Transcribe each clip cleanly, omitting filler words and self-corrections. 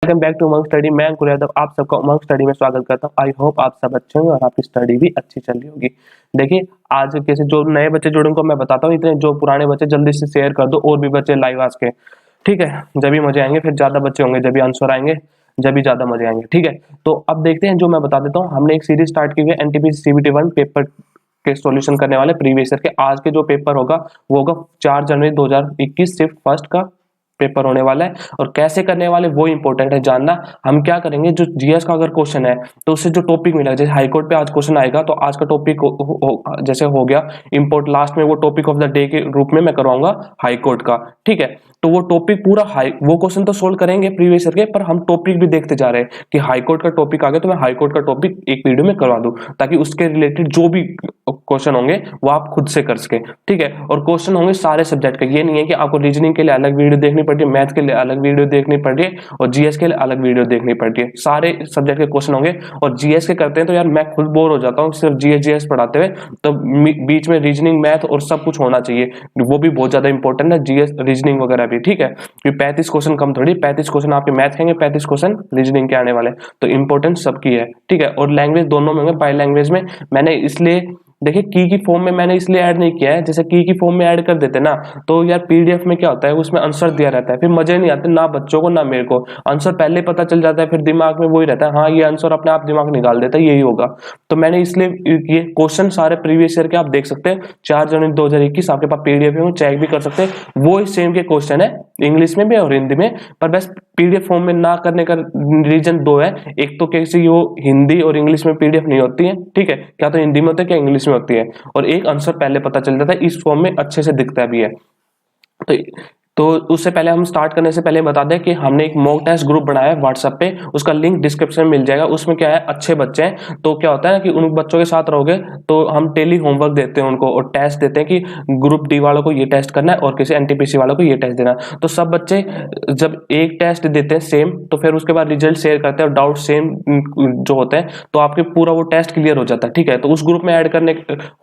Welcome back to Umang study. मैं अंकुर यादव आप सबका उमंग स्टडी में स्वागत करता हूँ। आई होप आप सब अच्छे होंगे और आपकी स्टडी भी अच्छी चल रही होगी। देखिए, आज कैसे जो नए बच्चे जुड़े उनको मैं बताता हूँ, इतने जो पुराने बच्चे जल्दी से शेयर कर दो और भी बच्चे लाइव आज के, ठीक है। जब भी मजे आएंगे, फिर ज्यादा बच्चे होंगे, जब भी आंसर आएंगे, जब भी ज्यादा मजे आएंगे, ठीक है। तो अब देखते हैं, जो मैं बता देता हूँ, हमने एक सीरीज स्टार्ट की है एनटीपीसी CBT 1 पेपर के सॉल्यूशन करने वाले प्रीवियस ईयर के। आज के जो पेपर होगा वो होगा 4 जनवरी 2021, सिर्फ फर्स्ट का पेपर होने वाला है। और कैसे करने वाले वो इंपॉर्टेंट है जानना। हम क्या करेंगे, जो जीएस का अगर क्वेश्चन है तो उससे जो टॉपिक मिला, जैसे हाईकोर्ट पे आज क्वेश्चन आएगा तो आज का टॉपिक जैसे हो गया इंपोर्ट, लास्ट में वो टॉपिक ऑफ द डे के रूप में मैं करवाऊंगा हाईकोर्ट का, ठीक है। तो वो टॉपिक पूरा वो क्वेश्चन तो सोल्व करेंगे प्रीवियस ईयर के, पर हम टॉपिक भी देखते जा रहे हैं कि हाईकोर्ट का टॉपिक आ गया तो मैं हाईकोर्ट का टॉपिक एक वीडियो में करवा दूं, ताकि उसके रिलेटेड जो भी क्वेश्चन होंगे वो आप खुद से कर सके, ठीक है। और क्वेश्चन होंगे सारे सब्जेक्ट के, ये नहीं है कि आपको रीजनिंग के लिए अलग वीडियो देखनी पड़ती है, मैथ के लिए अलग वीडियो देखनी पड़ती है और जीएस के लिए अलग वीडियो देखनी पड़ती है। सारे सब्जेक्ट के क्वेश्चन होंगे। और जीएस के करते हैं तो यार मैं खुद बोर हो जाता हूँ सिर्फ जीएस पढ़ाते हुए, तो बीच में रीजनिंग, मैथ और सब कुछ होना चाहिए, वो भी बहुत ज्यादा इंपॉर्टेंट है, जीएस रीजनिंग वगैरह भी, ठीक है। क्योंकि 35 क्वेश्चन कम थोड़ी, 35 क्वेश्चन आपके मैथ के, 35 क्वेश्चन रीजनिंग के आने वाले, तो इंपॉर्टेंस सबकी है, ठीक है। और लैंग्वेज दोनों में होंगे, बाय लैंग्वेज में मैंने इसलिए, देखिए की फॉर्म में मैंने इसलिए ऐड नहीं किया है, जैसे की फॉर्म में ऐड कर देते ना तो यार पीडीएफ में क्या होता है, उसमें आंसर दिया रहता है, फिर मजे नहीं आते ना बच्चों को ना मेरे को, आंसर पहले पता चल जाता है, फिर दिमाग में वही रहता है, हाँ ये आंसर अपने आप दिमाग निकाल देता है यही होगा। तो मैंने इसलिए ये क्वेश्चन सारे प्रीवियस ईयर के आप देख सकते हैं, 4 जनवरी 2021 आपके पास पीडीएफ में चेक भी कर सकते हैं, वो सेम के क्वेश्चन है इंग्लिश में भी और हिंदी में, पर बस पीडीएफ फॉर्म में ना करने का रीजन दो है। एक तो कैसे वो हिंदी और इंग्लिश में पीडीएफ नहीं होती है, ठीक है, क्या तो हिंदी में होती है क्या इंग्लिश में होती है, और एक आंसर पहले पता चल जाता है, इस फॉर्म में अच्छे से दिखता भी है। तो उससे पहले हम स्टार्ट करने से पहले बता दें कि हमने एक मॉक टेस्ट ग्रुप बनाया है व्हाट्सएप पे, उसका लिंक डिस्क्रिप्शन में मिल जाएगा। उसमें क्या है, अच्छे बच्चे हैं तो क्या होता है ना कि उन बच्चों के साथ रहोगे तो हम डेली होमवर्क देते हैं उनको और टेस्ट देते हैं कि ग्रुप डी वालों को ये टेस्ट करना है और किसी एनटीपीसी वालों को ये टेस्ट देना है। तो सब बच्चे जब एक टेस्ट देते हैं सेम, तो फिर उसके बाद रिजल्ट शेयर करते हैं और डाउट सेम जो होते हैं, तो आपके पूरा वो टेस्ट क्लियर हो जाता है, ठीक है। तो उस ग्रुप में ऐड करने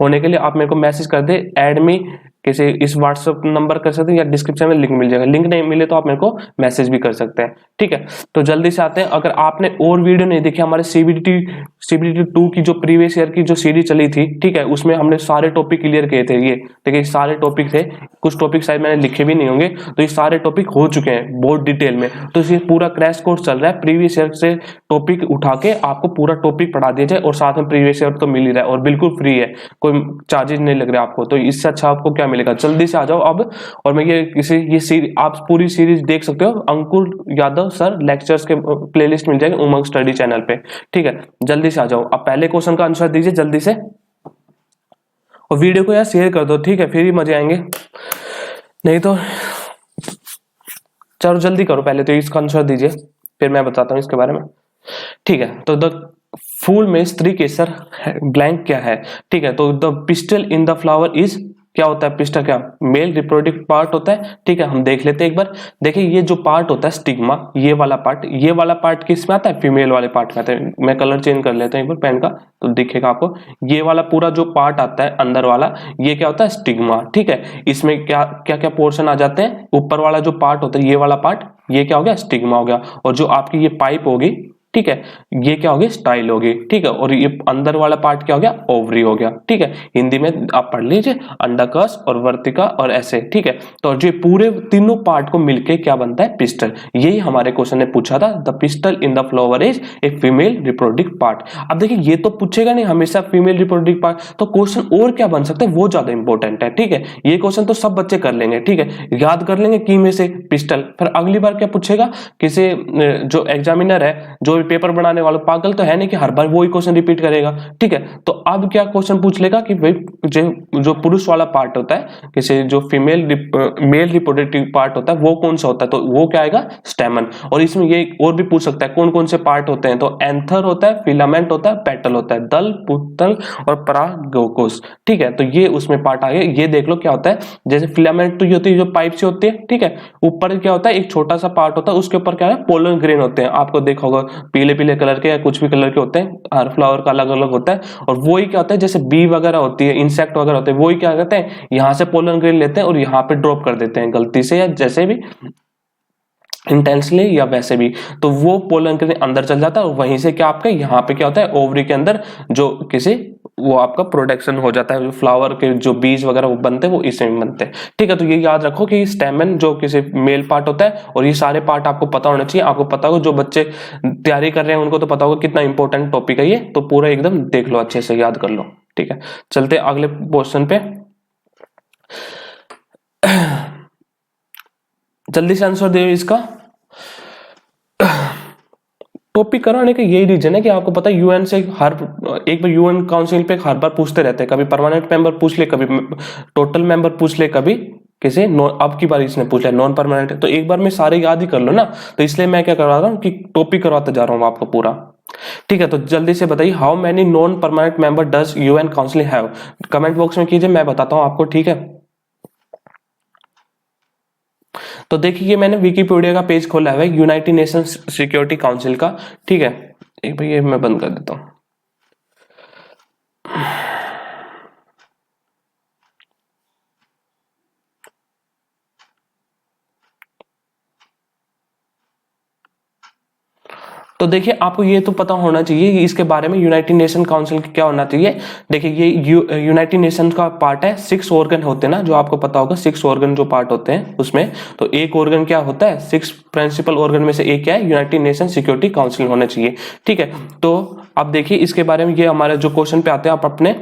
होने के लिए आप मेरे को मैसेज कर दे, ऐड मी किसी इस व्हाट्सएप नंबर कर सकते हैं या डिस्क्रिप्शन में लिंक मिल जाएगा, लिंक नहीं मिले तो आप मेरे को मैसेज भी कर सकते हैं, ठीक है। तो जल्दी से आते हैं, अगर आपने और वीडियो नहीं देखी हमारे सीबीटी 2 की जो प्रीवियस ईयर की जो सीरीज चली थी, ठीक है, उसमें हमने सारे टॉपिक क्लियर किए थे। ये देखिए सारे टॉपिक थे, कुछ टॉपिक शायद मैंने लिखे भी नहीं होंगे, तो ये सारे टॉपिक हो चुके हैं बहुत डिटेल में। तो ये पूरा क्रैश कोर्स चल रहा है, प्रीवियस ईयर से टॉपिक उठा के आपको पूरा टॉपिक पढ़ा दिया जाए और साथ में प्रीवियस ईयर तो मिल ही रहा है और बिल्कुल फ्री है, कोई चार्जेस नहीं लग रहे आपको। तो इससे अच्छा आपको क्या मिलेगा, जल्दी से आ जाओ अब। और मैं ये आप पूरी सीरीज देख सकते हो, अंकुर यादव सर लेक्चर्स के प्लेलिस्ट मिल जाएगी उमंग स्टडी चैनल पे, ठीक है। जल्दी से आ जाओ, अब पहले क्वेश्चन का आंसर दीजिए जल्दी से, और वीडियो को यार शेयर कर दो, ठीक है, फिर ही मजे आएंगे, नहीं तो चलो जल्दी करो, पहले तो इसका आंसर दीजिए फिर मैं बताता हूँ इसके बारे में, ठीक है। तो द फूल में स्त्री केसर ब्लैंक क्या है, ठीक है। तो the pistol in the flower is, क्या होता है पिस्टल, क्या मेल रिप्रोडक्टिव पार्ट होता है, ठीक है। हम देख लेते हैं एक बार, देखिए ये जो पार्ट होता है स्टिग्मा, ये वाला पार्ट किस में आता है, फीमेल वाले पार्ट में आता है। मैं कलर चेंज कर लेता हूँ एक बार पेन का, तो दिखेगा आपको, ये वाला पूरा जो पार्ट आता है अंदर वाला, ये क्या होता है स्टिग्मा, ठीक है। इसमें क्या क्या क्या पोर्शन आ जाते हैं, ऊपर वाला जो पार्ट होता है ये वाला पार्ट, ये क्या हो गया स्टिग्मा हो गया, और जो आपकी ये पाइप होगी, ठीक है, ये क्या होगी स्टाइल होगी, ठीक है। और ये अंदर वाला पार्ट क्या हो गया ओवरी हो गया, ठीक है। हिंदी में आप पढ़ लीजिए अंडाकस और वर्तिका और ऐसे, ठीक है। तो जो पूरे तीनों पार्ट को मिलके क्या बनता है पिस्टल, यही हमारे क्वेश्चन ने पूछा था, the pistol in the flower is a female reproductive part. अब देखिए ये तो पूछेगा नहीं हमेशा फीमेल रिप्रोडक्टिव पार्ट, तो क्वेश्चन और क्या बन सकता है वो ज्यादा इंपॉर्टेंट है, ठीक है। ये क्वेश्चन तो सब बच्चे कर लेंगे, ठीक है, याद कर लेंगे की में से पिस्टल। फिर अगली बार क्या पूछेगा, किसी जो एग्जामिनर है, जो पेपर बनाने वाला पागल तो है नहीं कि हर बार वही क्वेश्चन रिपीट करेगा, ठीक है। तो अब क्या क्वेश्चन पूछ लेगा कि भाई जो पुरुष वाला पार्ट होता है, किसी जो मेल रिप्रोडक्टिव पार्ट होता है वो कौन सा होता है, तो वो क्या आएगा स्टेमन। और इसमें ये और भी पूछ सकता है कौन कौन से पार्ट होते हैं, तो एंथर होता है, फिलामेंट होता है, पेटल होता है, दल, पुतल और परागकोश, ठीक है। तो ये उसमें पार्ट आ गया, ये देख लो क्या होता है। जैसे फिलामेंट तो ये होती है जो पाइप से होती है, ठीक है, ऊपर क्या होता है एक छोटा सा पार्ट होता है, उसके ऊपर क्या है पोलन ग्रेन होते हैं, आपको देखा होगा पीले पीले कलर के या कुछ भी कलर के होते हैं, हर फ्लावर का अलग अलग होता है। और वही क्या होता है, जैसे बी वगैरह होती है, इंसेक्ट वगैरह होते हैं, वही क्या करते हैं यहाँ से पोलन ग्रेन लेते हैं और यहाँ पे ड्रॉप कर देते हैं गलती से या जैसे भी, इंटेंसली या वैसे भी, तो वो पोलन के अंदर चल जाता है और वहीं से क्या आपके यहाँ पे क्या होता है, ओवरी के अंदर जो किसी वो आपका प्रोडक्शन हो जाता है, जो फ्लावर के जो बीज वगैरह वो बनते हैं वो इसमें बनते हैं। ठीक है, तो ये याद रखो कि स्टेमन जो किसी मेल पार्ट होता है, और ये सारे पार्ट आपको पता होना चाहिए। आपको पता होगा, जो बच्चे तैयारी कर रहे हैं उनको तो पता होगा कितना इंपॉर्टेंट टॉपिक है ये, तो पूरा एकदम देख लो, अच्छे से याद कर लो। ठीक है, चलते अगले क्वेश्चन पे। जल्दी से आंसर दे इसका। टॉपिक कराने का यही रीजन है कि आपको पता है यूएन से हर एक बार यूएन काउंसिल पे हर बार पूछते रहते हैं, कभी परमानेंट मेंबर पूछ ले, कभी टोटल मेंबर पूछ ले, कभी किसी अब की बार इसने पूछ लिया नॉन परमानेंट, तो एक बार में सारे याद ही कर लो ना, तो इसलिए मैं क्या करवा रहा हूँ कि टॉपिक करवाते जा रहा हूँ आपको पूरा। ठीक है, तो जल्दी से बताइए, how many non permanent member does UN council have? Comment box में कीजिए, मैं बताता हूँ आपको। ठीक है, तो देखिए मैंने विकिपीडिया का पेज खोला है यूनाइटेड नेशंस सिक्योरिटी काउंसिल का। ठीक है, एक भाई ये मैं बंद कर देता हूं। तो देखिए आपको ये तो पता होना चाहिए कि इसके बारे में यूनाइटेड नेशन काउंसिल क्या होना चाहिए। देखिए ये यूनाइटेड नेशन का पार्ट है, 6 ऑर्गन होते हैं ना, जो आपको पता होगा 6 ऑर्गन जो पार्ट होते हैं उसमें, तो एक ऑर्गन क्या होता है, 6 प्रिंसिपल ऑर्गन में से एक क्या है, यूनाइटेड नेशन सिक्योरिटी काउंसिल होना चाहिए। ठीक है, तो आप देखिए इसके बारे में, ये हमारे जो क्वेश्चन पे आते हैं, आप अपने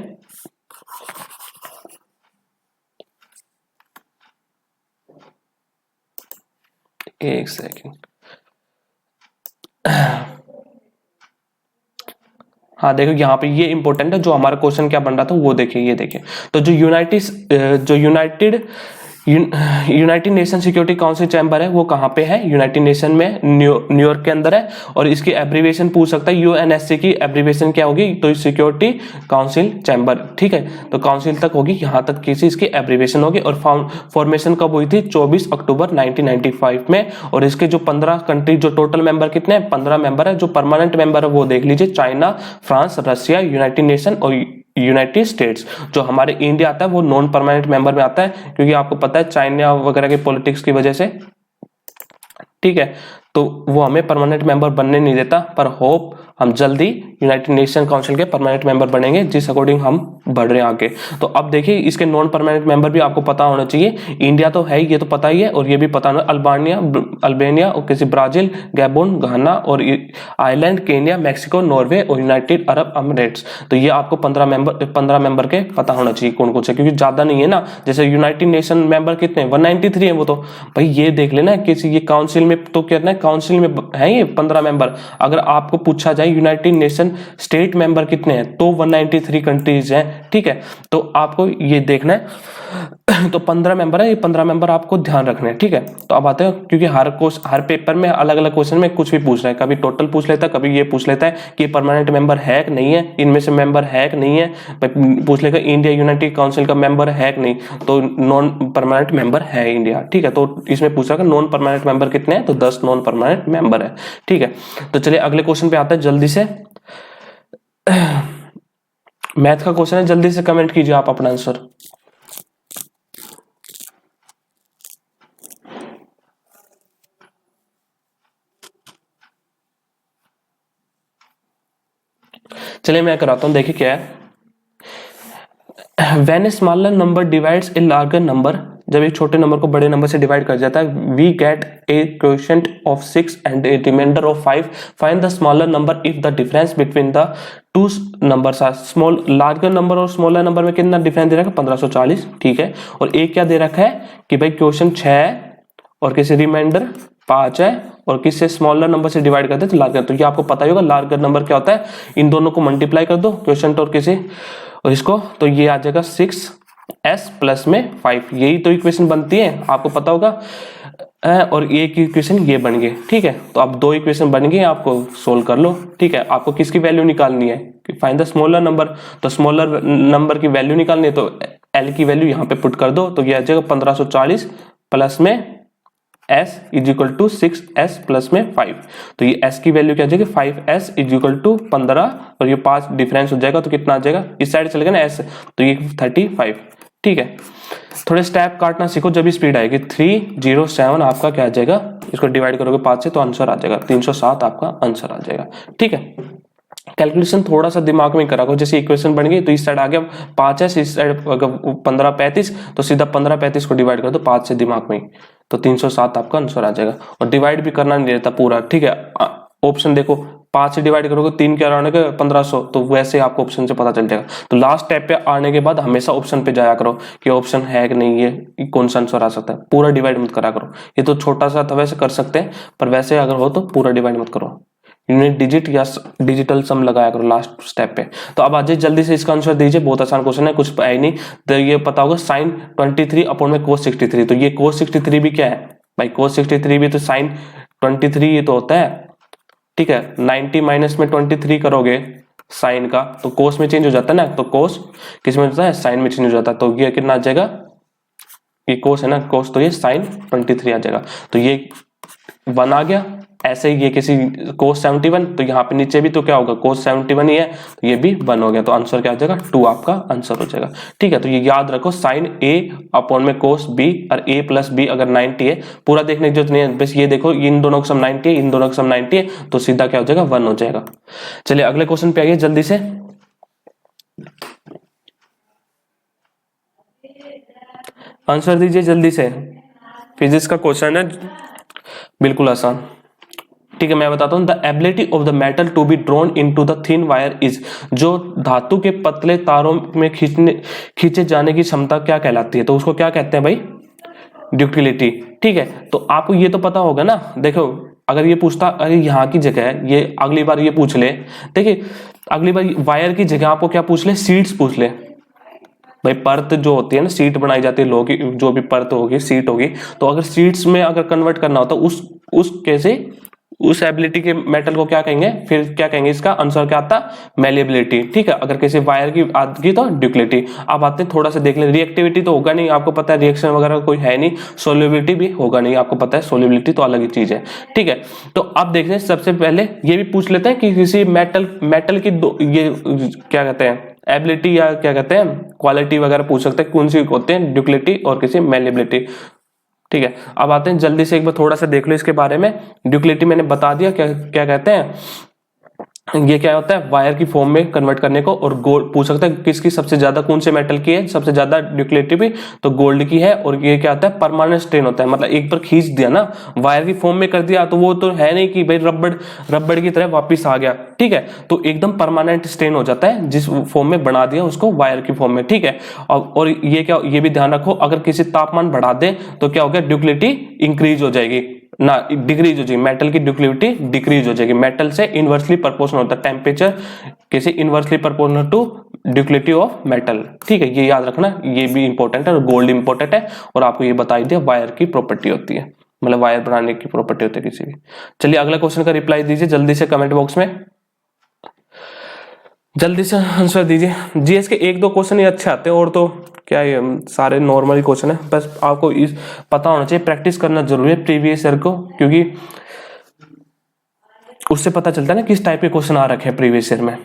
एक सेकेंड, हाँ देखो यहाँ पे ये इंपॉर्टेंट है, जो हमारा क्वेश्चन क्या बन रहा था वो देखिए, ये देखिए, तो जो United nation security council chamber है वो कहाँ पे है, यूनाइटेड नेशन में न्यूयॉर्क के अंदर है, और इसकी एब्रीविएशन पूछ सकता है, यूएनएससी की एब्रीविएशन क्या होगी, तो सिक्योरिटी काउंसिल चैम्बर। ठीक है, तो काउंसिल तक होगी, यहाँ तक किसी इसकी एब्रीविएशन होगी, और फॉर्मेशन कब हुई थी, 24 अक्टूबर 1995 में, और इसके जो 15 कंट्री, जो टोटल मेंबर कितने हैं, 15 मेंबर है, जो परमानेंट मेंबर है वो देख लीजिए, China, France, Russia, United nation और यूनाइटेड स्टेट्स। जो हमारे इंडिया आता है वो नॉन परमानेंट मेंबर में आता है, क्योंकि आपको पता है चाइना वगैरह के पॉलिटिक्स की वजह से। ठीक है, तो वो हमें परमानेंट मेंबर बनने नहीं देता, पर होप हम जल्दी यूनाइटेड नेशन काउंसिल के परमानेंट मेंबर बनेंगे, जिस अकॉर्डिंग हम बढ़ रहे हैं आगे। तो अब देखिए इसके नॉन परमानेंट मेंबर भी आपको पता होना चाहिए। इंडिया तो है, ये तो पता ही है, और ये भी पता होना, अल्बानिया और किसी ब्राजील, गैबोन, घाना और आयरलैंड, केन्या, मैक्सिको, नॉर्वे और यूनाइटेड अरब अमीरेट्स। तो ये आपको 15 मेंबर के पता होना चाहिए कौन कौन से, क्योंकि ज्यादा नहीं है ना, जैसे यूनाइटेड नेशन मेंबर कितने 193 है, वो तो भाई ये देख लेना किसी ये काउंसिल में, तो कहना है काउंसिल में है ये 15 मेंबर। अगर आपको पूछा जाए यूनाइटेड नेशन स्टेट मेंबर कितने हैं, तो 193 कंट्रीज हैं। ठीक है, तो आपको ये देखना है, तो 15 मेंबर है, ये 15 मेंबर आपको ध्यान रखने हैं। ठीक है, तो अब आते हैं, क्योंकि हर पेपर में अलग अलग क्वेश्चन में कुछ भी पूछ रहा है, कभी टोटल पूछ लेता है, कभी ये पूछ लेता है कि परमानेंट मेंबर है कि नहीं है, इनमें से मेंबर है कि नहीं है, पूछ लेगा इंडिया यूनाइटेड काउंसिल का मेंबर है कि नहीं, तो नॉन परमानेंट मेंबर है इंडिया। ठीक है, तो इसमें पूछ रहा है नॉन परमानेंट मेंबर कितने हैं, तो 10 नॉन परमानेंट मेंबर है। ठीक है, तो चलिए अगले क्वेश्चन पे आता है जल्दी से। मैथ का क्वेश्चन है, जल्दी से कमेंट कीजिए आप अपना आंसर। चलिए मैं कराता हूं, देखिए क्या है, when a smaller number divides a larger number, जब एक छोटे नंबर को बड़े नंबर से डिवाइड कर जाता है, we get a quotient of 6 and a reminder of 5, find the smaller number if the difference between the two numbers are small. Larger number और स्मॉलर नंबर में कितना डिफरेंस दे रखा है, 1540। ठीक है, और एक क्या दे रखा है कि भाई क्वोशिएंट 6 है और किसी रिमाइंडर 5 है, और किससे स्मॉलर नंबर से डिवाइड करते हैं तो लार्जर। तो ये आपको पता ही होगा लार्जर नंबर क्या होता है, इन दोनों को मल्टीप्लाई कर दो क्वोशिएंट और किसी और इसको, तो ये आ जाएगा 6s प्लस में 5, यही तो इक्वेशन बनती है, आपको पता होगा। और एक इक्वेशन ये बन गई। ठीक है, तो अब 2 इक्वेशन बन गई, आपको सोल्व कर लो। ठीक है, आपको किसकी वैल्यू निकालनी है, फाइंड द स्मॉलर नंबर, तो स्मॉलर नंबर की वैल्यू निकालनी है, तो एल की वैल्यू यहाँ पे पुट कर दो, तो ये आ जाएगा 1540 प्लस में s is equal to 6s plus में 5, तो ये s की वैल्यू क्या आ जाएगी 5s इज इक्वल टू 15, और ये 5 डिफरेंस हो जाएगा, तो कितना आ जाएगा, इस साइड चलेगा ना s, तो ये 35। ठीक है, थोड़े स्टेप काटना सीखो, जब भी स्पीड आएगी। 307 आपका क्या आ जाएगा, इसको डिवाइड करोगे 5 से तो आंसर आ जाएगा 307 आपका आंसर आ जाएगा। ठीक है, कैलकुलेशन थोड़ा सा दिमाग में करा करो, जैसे इक्वेशन बन गई तो इस साइड आ गया 5 है, इस साइड अगर 15 35 तो सीधा 15 35 को डिवाइड कर दो 5 से दिमाग में, तो 307 आपका आंसर आ जाएगा। और डिवाइड भी करना नहीं रहता पूरा, ठीक है, ऑप्शन देखो 5 से डिवाइड करोगे 3 क्या आने का 1500, तो वैसे आपको ऑप्शन से पता चल जाएगा। तो लास्ट स्टेप पे आने के बाद हमेशा ऑप्शन पे जाया करो कि ऑप्शन है कि नहीं, ये कौन सा आंसर आ सकता है, पूरा डिवाइड मत करा करो। ये तो छोटा सा था, वैसे कर सकते हैं, पर वैसे अगर हो तो पूरा डिवाइड मत करो, यूनिट डिजिट या डिजिटल सम लगाया करो लास्ट स्टेप पे। तो अब आज जल्दी से इसका आंसर दीजिए, बहुत आसान क्वेश्चन है, कुछ है ही नहीं। तो ये पता होगा sin 23 अपॉन में cos 63, तो ये cos 63 भी क्या है भाई, cos 63 भी तो sin 23 ये तो होता है। ठीक है, 90 माइनस में 23 करोगे साइन का तो कोस में चेंज हो जाता है ना, तो कोस किस में होता है, साइन में चेंज हो जाता है। तो ये कितना आ जाएगा, ये कोस है ना, कोस, तो ये साइन 23 आ जाएगा। तो ये 1 आ गया। ऐसे ही ये किसी कोस 71, तो यहाँ पे नीचे भी तो क्या होगा, कोस 71 ही है, तो ये भी 1 हो गया, तो आंसर क्या आ जाएगा 2 आपका आंसर हो जाएगा। ठीक है, तो ये याद रखो, साइन ए अपॉन में कोस बी, और ए प्लस बी अगर 90 है, पूरा देखने की जरूरत नहीं है, बस ये देखो इन दोनों का सम 90 है, इन दोनों का सम 90 है, तो सीधा क्या हो जाएगा 1 हो जाएगा। चलिए अगले क्वेश्चन पे आइए जल्दी से। आंसर दीजिए जल्दी से, फिजिक्स का क्वेश्चन है, बिल्कुल आसान। ठीक है, मैं बताता हूं, the ability of the metal to be drawn into the thin wire is, जो धातु के पतले तारों में खींचे जाने की क्षमता क्या कहलाती है, तो उसको क्या कहते हैं भाई, ड्यूक्टिलिटी। ठीक है, तो आपको ये तो पता होगा ना, देखो अगर ये पूछता, अरे यहाँ की जगह है, ये अगली बार ये पूछ ले, देखिए अगली बार वायर की जगह आपको क्या पूछ ले, सीट्स पूछ ले भाई, परत जो होती है ना, सीट बनाई जाती है लोहे की, जो भी परत होगी सीट होगी, तो अगर सीट्स में अगर कन्वर्ट करना होता उस कैसे, उस एबिलिटी के मेटल को क्या कहेंगे, फिर क्या कहेंगे, इसका आंसर क्या आता, मेलिएबिलिटी। ठीक है, अगर किसी वायर की आदि तो ड्यूक्टिलिटी। अब आते हैं थोड़ा सा देख ले, रिएक्टिविटी तो होगा नहीं, आपको पता है रिएक्शन वगैरह कोई है नहीं, सोल्युबिलिटी भी होगा नहीं, आपको पता है सोल्युबिलिटी तो अलग ही चीज है। ठीक है, तो अब देखते हैं, सबसे पहले ये भी पूछ लेते हैं कि किसी मेटल की ये क्या कहते हैं, एबिलिटी या क्या कहते हैं, क्वालिटी वगैरह पूछ सकते हैं, कौन सी होते हैं, ड्यूक्टिलिटी और किसी मेलिएबिलिटी। ठीक है, अब आते हैं जल्दी से, एक बार थोड़ा सा देख लो इसके बारे में। ड्यूक्टिलिटी मैंने बता दिया क्या क्या कहते हैं, ये क्या होता है, वायर की फॉर्म में कन्वर्ट करने को। और गोल्ड पूछ सकते हैं किसकी सबसे ज्यादा, कौन से मेटल की है सबसे ज्यादा ड्यूक्टिलिटी भी, तो गोल्ड की है। और ये क्या होता है, परमानेंट स्ट्रेन होता है, मतलब एक बार खींच दिया ना, वायर की फॉर्म में कर दिया, तो वो तो है नहीं कि भाई रबड़ की तरह वापिस आ गया। ठीक है, तो एकदम परमानेंट स्ट्रेन हो जाता है, जिस फॉर्म में बना दिया उसको वायर की फॉर्म में। ठीक है, और ये क्या, ये भी ध्यान रखो, अगर किसी तापमान बढ़ा दे तो क्या हो गया, ड्यूक्टिलिटी इंक्रीज हो जाएगी ना, डिक्रीज हो जाएगी, मेटल की ड्यूक्टिलिटी डिक्रीज हो जाएगी, मेटल से इनवर्सली प्रोपोर्शनल होता है, टेम्परेचर किसी inversely proportional to ductility of metal. ठीक है, ये याद रखना, ये भी इंपॉर्टेंट है, और गोल्ड इंपॉर्टेंट है, और आपको ये बता दिया वायर की प्रॉपर्टी होती है, मतलब वायर बनाने की प्रॉपर्टी होती है किसी भी। चलिए अगला क्वेश्चन का रिप्लाई दीजिए जल्दी से कमेंट बॉक्स में, जल्दी से आंसर दीजिए। जीएस के 1-2 क्वेश्चन ही अच्छे आते हैं, और तो क्या ये सारे नॉर्मल क्वेश्चन है, बस आपको इस पता होना चाहिए, प्रैक्टिस करना जरूरी है प्रीवियस ईयर को, क्योंकि उससे पता चलता है ना किस टाइप के क्वेश्चन आ रखे हैं प्रीवियस ईयर में।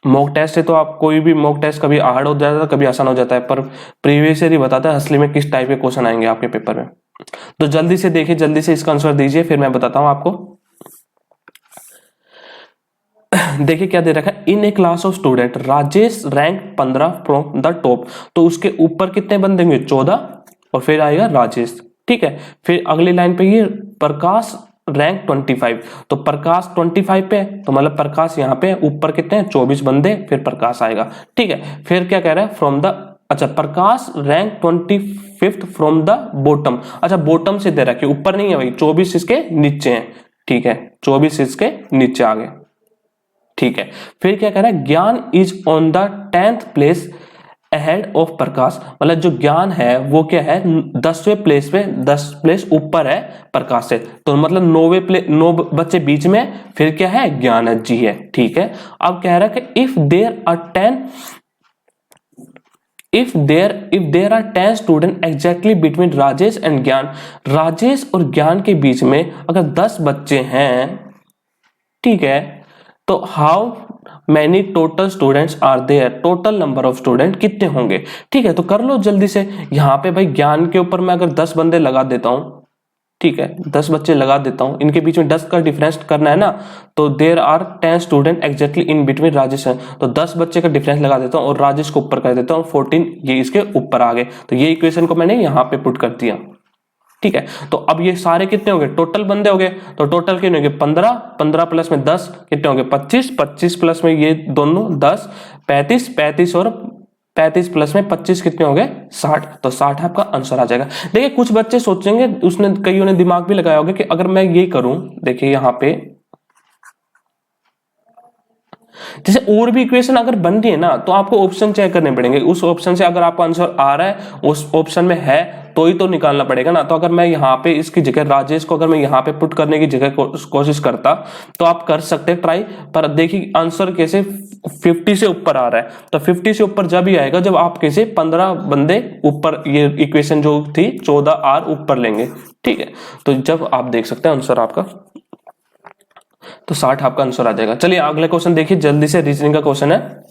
मॉक टेस्ट है तो आप कोई भी मॉक टेस्ट कभी हार्ड हो जाता है कभी आसान हो जाता है, पर प्रीवियस ईयर ही बताता है असली में किस टाइप के क्वेश्चन आएंगे आपके पेपर में। तो जल्दी से देखिए, जल्दी से इसका आंसर दीजिए, फिर मैं बताता हूं आपको। देखिए क्या दे रखा है, in a class of student Rajesh rank 15 from the top, तो उसके ऊपर कितने बंदे होंगे, 14, और फिर आएगा राजेश। ठीक है, फिर अगली लाइन पे ये प्रकाश रैंक 25, तो प्रकाश 25 पे, तो मतलब प्रकाश यहाँ पे ऊपर कितने हैं, 24 बंदे, फिर प्रकाश आएगा। ठीक है, फिर क्या कह रहा है, फ्रॉम द, अच्छा प्रकाश रैंक 25 फ्रॉम द बॉटम, अच्छा बॉटम से दे रखा है, ऊपर नहीं है भाई, 24 इसके नीचे है। ठीक है, 24 इसके नीचे आ गए। ठीक है, फिर क्या कह रहा है, Gyan is on the 10th place ahead of Prakash, मतलब जो ज्ञान है वो क्या है, 10वें प्लेस पे, 10 प्लेस ऊपर है प्रकाश से, तो मतलब 9 बच्चे बीच में, फिर क्या है, ज्ञान है, जी है। ठीक है, अब कह रहा है कि if there are 10 student exactly between Rajesh and Gyan, Rajesh और ज्ञान के बीच में अगर 10 बच्चे हैं, ठीक है, तो how many total students are there, total number of student कितने होंगे। ठीक है, तो कर लो जल्दी से। यहाँ पे भाई ज्ञान के ऊपर मैं अगर 10 बंदे लगा देता हूँ, ठीक है 10 बच्चे लगा देता हूँ, इनके बीच में 10 का डिफरेंस करना है ना, तो there are 10 student exactly in between Rajesh, तो 10 बच्चे का डिफरेंस लगा देता हूँ और राजेश को ऊपर कर देता हूँ 14, ये इसके ऊपर आ गए। तो ये इक्वेशन को मैंने यहाँ पे पुट कर दिया। ठीक है, तो अब ये सारे कितने हो गए, टोटल बंदे हो गए, तो टोटल कितने हो गए 15, 15 प्लस में 10 कितने हो गए 25, 25 प्लस में ये दोनों 10, 35, 35 और 35 प्लस में 25 कितने हो गए 60, तो 60 आपका आंसर आ जाएगा। देखिए कुछ बच्चे सोचेंगे, उसने कईयों ने दिमाग भी लगाया होगा कि अगर मैं ये करूं, देखिए यहाँ पे जैसे और भी इक्वेशन अगर बन रही है ना, तो आपको ऑप्शन चेक करने पड़ेंगे, उस ऑप्शन से अगर आपका आंसर आ रहा है, उस ऑप्शन में है तो ही तो निकालना पड़ेगा ना। तो अगर मैं यहाँ पे इसकी जगह राजेश को अगर मैं यहाँ पे पुट करने की जगह कोशिश करता, तो आप कर सकते हैं ट्राई, पर देखिए आंसर कैसे 50 से ऊपर आ रहा है। तो 50 से ऊपर जब ही आएगा जब आप कैसे 15 बंदे ऊपर, ये इक्वेशन जो थी 14R ऊपर लेंगे। ठीक है, तो जब आप देख सकते हैं आंसर आपका, तो 60 आपका आंसर आ जाएगा। चलिए अगले क्वेश्चन देखिए जल्दी से, रीजनिंग का क्वेश्चन है,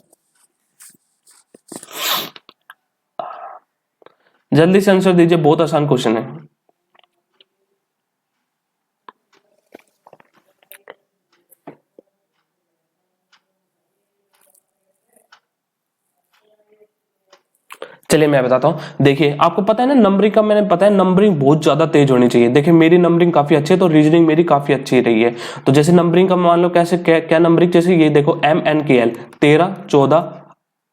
जल्दी से आंसर दीजिए, बहुत आसान क्वेश्चन है। चलिए मैं बताता हूं, देखिए आपको पता है ना नंबरिंग का, मैंने पता है नंबरिंग बहुत ज्यादा तेज होनी चाहिए। देखिए मेरी नंबरिंग काफी अच्छी है, तो रीजनिंग मेरी काफी अच्छी रही है। तो जैसे नंबरिंग का मान लो कैसे क्या नंबरिंग, जैसे ये देखो MNKL 13, 14,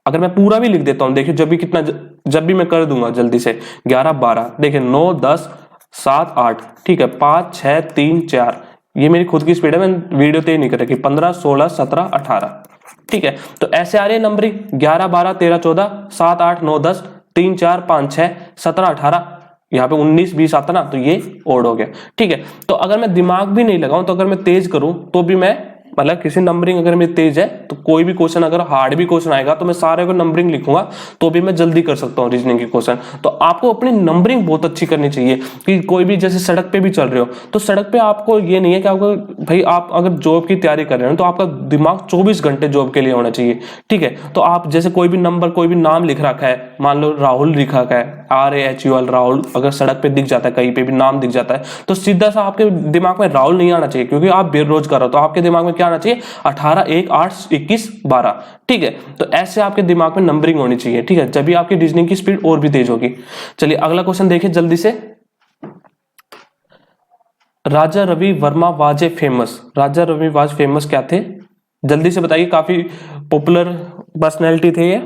अगर मैं पूरा भी लिख देता हूं, देखिए जब भी कितना, जब भी मैं कर दूंगा जल्दी से 11, 12, देखिए 9, 10, 7, 8, ठीक है 5, 6, 3, 4, ये मेरी खुद की स्पीड है, मैंने वीडियो तेज नहीं कर रखी, 15, 16, 17, 18, ठीक है। तो ऐसे आ रही है नंबरिंग 11, 12, 13, 14, 7, 8, 9, 10, 3, 4, 5, 6, 17, 18, यहाँ पे 19, 20 आता ना, तो ये ओड हो गया। ठीक है, तो अगर मैं दिमाग भी नहीं लगाऊं, तो अगर मैं तेज करूं तो भी मैं, मतलब किसी नंबरिंग अगर मेरी तेज है, तो कोई भी क्वेश्चन अगर हार्ड भी क्वेश्चन आएगा तो मैं सारे को नंबरिंग लिखूंगा, तो भी मैं जल्दी कर सकता हूँ रीजनिंग के क्वेश्चन। तो आपको अपनी नंबरिंग बहुत अच्छी करनी चाहिए, कि कोई भी जैसे सड़क पे भी चल रहे हो, तो सड़क पे आपको ये नहीं है कि आपको, भाई आप अगर जॉब की तैयारी कर रहे हो तो आपका दिमाग 24 घंटे जॉब के लिए होना चाहिए। ठीक है, तो आप जैसे कोई भी नंबर, कोई भी नाम लिख रखा है, मान लो राहुल लिखा है, RAHUL राहुल, अगर सड़क पे दिख जाता है, कहीं पे भी नाम दिख जाता है, तो सीधा सा आपके दिमाग में राहुल नहीं आना चाहिए, क्योंकि आप बेरोजगार हो। तो आपके दिमाग में क्या आना चाहिए, 18, 1, 8, 21, 12। ठीक है, तो ऐसे आपके दिमाग में नंबरिंग होनी चाहिए। ठीक है, जब भी आपकी रीजनिंग की स्पीड और भी तेज होगी। चलिए अगला क्वेश्चन देखिए जल्दी से, Raja Ravi Varma was a famous, Raja Ravi was famous क्या थे, जल्दी से बताइए, काफी पॉपुलर पर्सनैलिटी थे ये,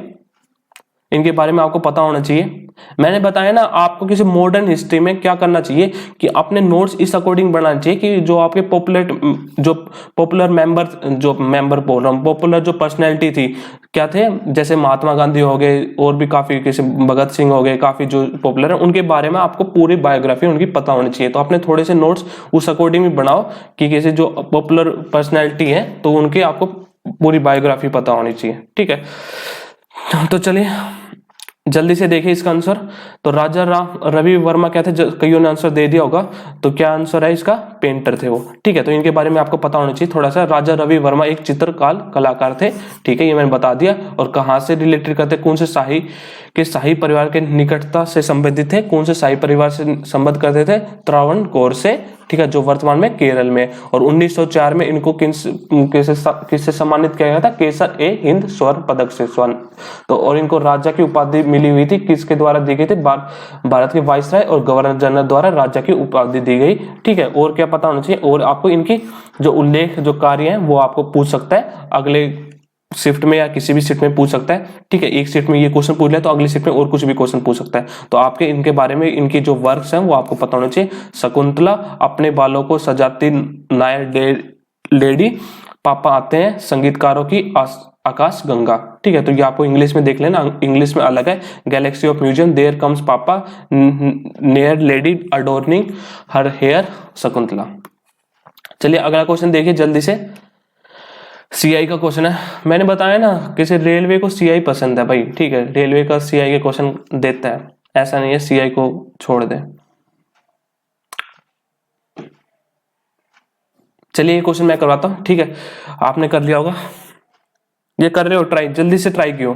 इनके बारे में आपको पता होना चाहिए। मैंने बताया ना आपको किसी मॉडर्न हिस्ट्री में क्या करना चाहिए, कि अपने नोट्स इस अकॉर्डिंग बनाने चाहिए कि जो आपके पॉपुलर मेंबर बोल रहा हूँ, पॉपुलर जो पर्सनैलिटी थी क्या थे, जैसे महात्मा गांधी हो गए, और भी काफी किसी भगत सिंह हो गए, काफी जो पॉपुलर है, उनके बारे में आपको पूरी बायोग्राफी उनकी पता होनी चाहिए। तो अपने थोड़े से नोट्स उस अकॉर्डिंग भी बनाओ, कि किसी जो पॉपुलर पर्सनैलिटी है तो उनके आपको पूरी बायोग्राफी पता होनी चाहिए। ठीक है, तो चलिए जल्दी से देखिए इसका आंसर। तो राजा रवि वर्मा क्या थे, कईयों ने आंसर दे दिया होगा, तो क्या आंसर है इसका, पेंटर थे वो। ठीक है, तो इनके बारे में आपको पता होना चाहिए थोड़ा सा। राजा रवि वर्मा एक चित्रकार कलाकार थे। ठीक है, ये मैंने बता दिया। और कहाँ से रिलेटेड करते, कौन से शाही परिवार के निकटता से संबंधित थे, कौन से शाही परिवार से संबंध करते थे, त्रावणकोर से। ठीक है, जो वर्तमान में केरल में। और 1904 में इनको किससे सम्मानित किया गया था, केसर ए हिंद स्वर्ण पदक से स्वर्ण। तो और इनको राजा की उपाधि मिली हुई थी, किसके द्वारा दी गई थी, भारत के वाइसराय और गवर्नर जनरल द्वारा राजा की उपाधि दी गई। ठीक है, और क्या पता होना चाहिए, और आपको इनकी जो उल्लेख जो कार्य है वो आपको पूछ सकता है अगले शिफ्ट में, या किसी भी शिफ्ट में पूछ सकता है। ठीक है, एक शिफ्ट में ये क्वेश्चन पूछ लिया तो अगली शिफ्ट में और कुछ भी क्वेश्चन पूछ सकता है। तो आपके इनके बारे में, इनकी जो वर्क्स हैं वो आपको पता होना चाहिए। शकुंतला, अपने बालों को सजाती नायर लेडी, पापा आते हैं, संगीतकारों की आकाश गंगा। ठीक है, तो ये आपको इंग्लिश में देख लेना, इंग्लिश में अलग है। Galaxy of museum, there comes papa, near lady adorning her hair, Shakuntala. चलिए अगला क्वेश्चन देखिए जल्दी से, CI का क्वेश्चन है। मैंने बताया ना किसी रेलवे को CI पसंद है भाई। ठीक है, रेलवे का CI के क्वेश्चन देता है, ऐसा नहीं है CI को छोड़ दे। चलिए ये क्वेश्चन मैं करवाता हूं। ठीक है, आपने कर लिया होगा। ये कर रहे हो ट्राई, जल्दी से ट्राई कियो।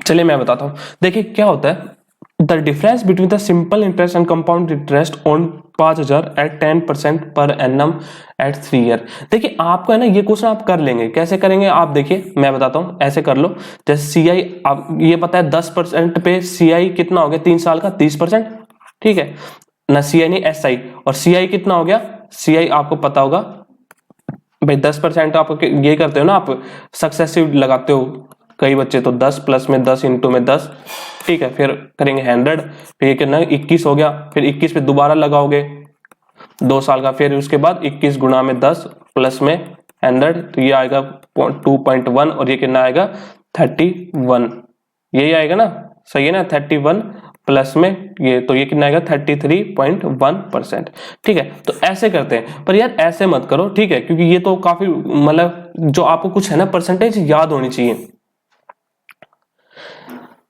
चलिए मैं बताता हूं। देखिए क्या होता है, the difference between the simple interest and compound interest on 5,000 at 10% per annum eight 3 year. देखिए आपको है ना, ये क्वेश्चन आप कर लेंगे। कैसे करेंगे आप देखिए, मैं बताता हूं, ऐसे कर लो। जैसे सी आई, आप ये पता है 10% पे सी आई कितना हो गया 3 साल का, 30%, ठीक है ना। सी आई नहीं, एस आई। और सी आई कितना हो गया, सी आई आपको पता होगा भाई 10% आप ये करते हो ना, आप सक्सेसिव लगाते हो। कई बच्चे तो 10 प्लस में 10 इंटू में 10, ठीक है। फिर करेंगे 100, फिर ये कितना 21 हो गया, फिर 21 पे दोबारा लगाओगे 2 साल का, फिर उसके बाद 21 गुणा में 10 प्लस में 100, तो ये आएगा 2.1 और ये कितना आएगा 31, यही आएगा ना, सही है ना। 31 प्लस में ये, तो ये कितना आएगा 33.1%, ठीक है। तो ऐसे करते हैं, पर यार ऐसे मत करो, ठीक है, क्योंकि ये तो काफी मतलब जो आपको कुछ है ना परसेंटेज याद होनी चाहिए।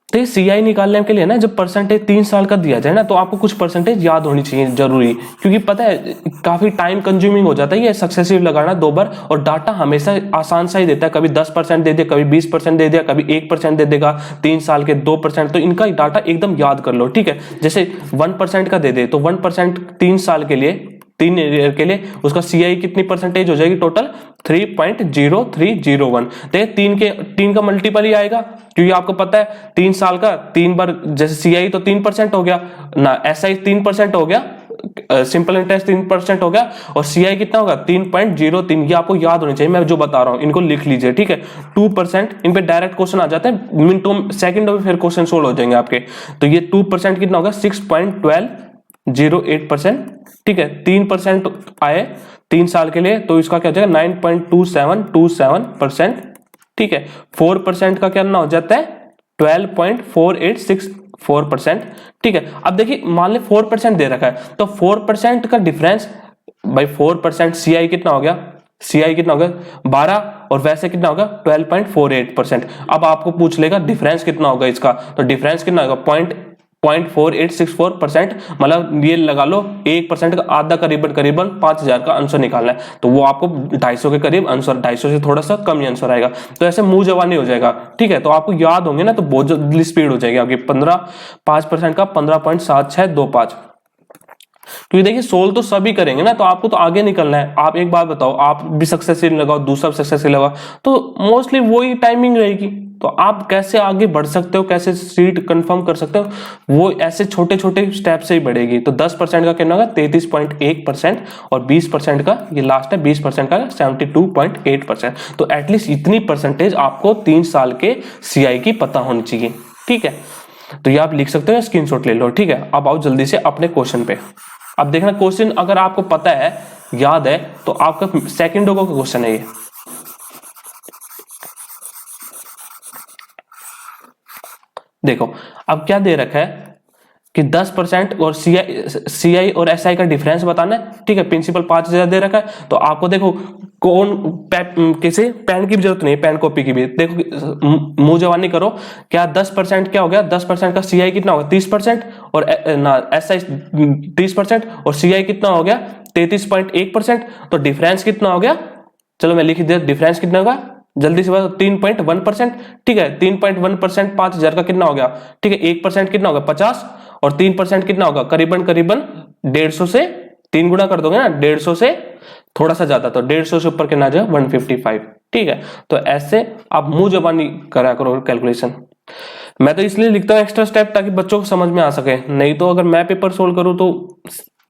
तो सीआई निकालने के लिए ना, जब परसेंटेज 3 साल का दिया जाए ना, तो आपको कुछ परसेंटेज याद होनी चाहिए जरूरी, क्योंकि पता है काफी टाइम कंज्यूमिंग हो जाता है ये सक्सेसिव लगाना 2 बार, और डाटा हमेशा आसान सा ही देता है। कभी 10% दे दिया, कभी 20% दे दिया, कभी 1% दे देगा, 3 साल के 2%, तो इनका डाटा एकदम याद कर लो, ठीक है। जैसे 1% का दे दे, तो 1% 3 साल के लिए, 3 ईयर के लिए, उसका सीआई कितनी परसेंटेज हो जाएगी टोटल 3.0301। देखिए 3 का मल्टीपल ही आएगा, क्योंकि आपको पता है 3 साल का 3 बार, जैसे सीआई तो 3% हो गया ना, एसआई 3% हो गया, सिंपल इंटरेस्ट 3% हो गया, और सीआई कितना होगा 3.03। ये आपको याद होनी चाहिए, मैं जो बता रहा हूं इनको लिख लीजिए, ठीक है। 2%, इन पे डायरेक्ट क्वेश्चन आ जाते हैं, मिनटों सेकंडों में फिर क्वेश्चन सोल्व हो जाएंगे आपके। तो ये 2% कितना होगा 6.1208%, ठीक है। 3% आए 3 साल के लिए, तो इसका क्या हो जाएगा 9.2727%, ठीक है। 4% का क्या हो जाता है 12.4864%, ठीक है। अब देखिए मान ले 4% दे रखा है, तो 4% का डिफरेंस, भाई 4% सीआई कितना हो गया, सीआई कितना होगा 12, और वैसे कितना होगा 12.48%। अब आपको पूछ लेगा डिफरेंस कितना होगा इसका, तो डिफरेंस कितना होगा 0.4864%, मतलब ये लगा लो 1% का आधा, करीबन 5,000 का आंसर निकालना है, तो वो आपको 250 के करीब आंसर, 250 से थोड़ा सा कम ही आंसर आएगा। तो ऐसे मुंह जवानी हो जाएगा, ठीक है। तो आपको याद होंगे ना, तो बहुत जल्दी स्पीड हो जाएगी आपकी। 5% का 15.7625, क्योंकि देखिए सोल्व तो सभी करेंगे ना, तो आपको तो आगे निकलना है। आप एक बात बताओ, आप भी सक्सेसफुल लगाओ, दूसरा सक्सेसफुल लगाओ, तो मोस्टली वही टाइमिंग रहेगी। तो आप कैसे आगे बढ़ सकते हो, कैसे सीट कंफर्म कर सकते हो, वो ऐसे छोटे छोटे स्टेप से ही बढ़ेगी। तो 10% का कितना होगा 33.1%, और 20% का ये लास्ट है 20% का 72.8%। तो एटलीस्ट इतनी परसेंटेज आपको 3 साल के सीआई की पता होनी चाहिए, ठीक है। तो ये आप लिख सकते हो, स्क्रीनशॉट ले लो, ठीक है। अब आओ जल्दी से अपने क्वेश्चन पे। अब देखना क्वेश्चन अगर आपको पता है, याद है, तो आपका सेकंडों का क्वेश्चन है ये। देखो अब क्या दे रखा है कि 10% और सीआई और एसआई का डिफरेंस बताना है, ठीक है। प्रिंसिपल 5,000 दे रखा है, तो आपको देखो कौन किसी पेन की भी जरूरत नहीं है, पेन कॉपी की भी। देखो मुंह जवानी करो, क्या 10% क्या हो गया, 10% का सीआई कितना होगा 30%, और ना एसआई 30%, और सीआई कितना हो गया 33.1%। तो डिफरेंस कितना हो गया, चलो मैं लिख दिया, डिफरेंस कितना होगा जल्दी से बताओ 3.1%, ठीक है। 3.1% 5,000 का कितना हो गया, ठीक है। 1% कितना होगा 50, और 3% कितना होगा करीबन 150 से 3 गुना कर दोगे ना, 150 से थोड़ा सा ज्यादा, तो 150 से ऊपर कितना आ जाएगा 155, ठीक है। तो ऐसे आप मुंह जबानी करा करो कैलकुलेशन। मैं तो इसलिए लिखता हूं एक्स्ट्रा स्टेप, ताकि बच्चों को समझ में आ सके। नहीं तो अगर मैं पेपर सोल्व करूं तो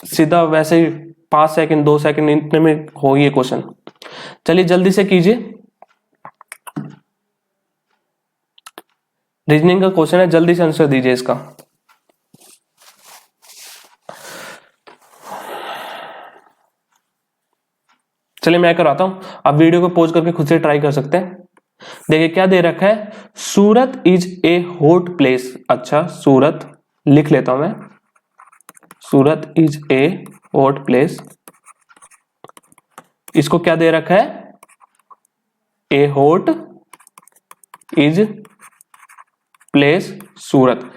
सीधा वैसे ही 5 सेकंड 2 सेकंड इतने में हो ये क्वेश्चन। चलिए जल्दी से कीजिए, रीजनिंग का क्वेश्चन है, जल्दी से आंसर दीजिए इसका। चलिए मैं कराता हूं, आप वीडियो को पॉज करके खुद से ट्राई कर सकते हैं। देखिए क्या दे रखा है, सूरत इज ए हॉट प्लेस। अच्छा सूरत लिख लेता हूं मैं, सूरत इज ए हॉट प्लेस। इसको क्या दे रखा है, ए हॉट इज प्लेस सूरत।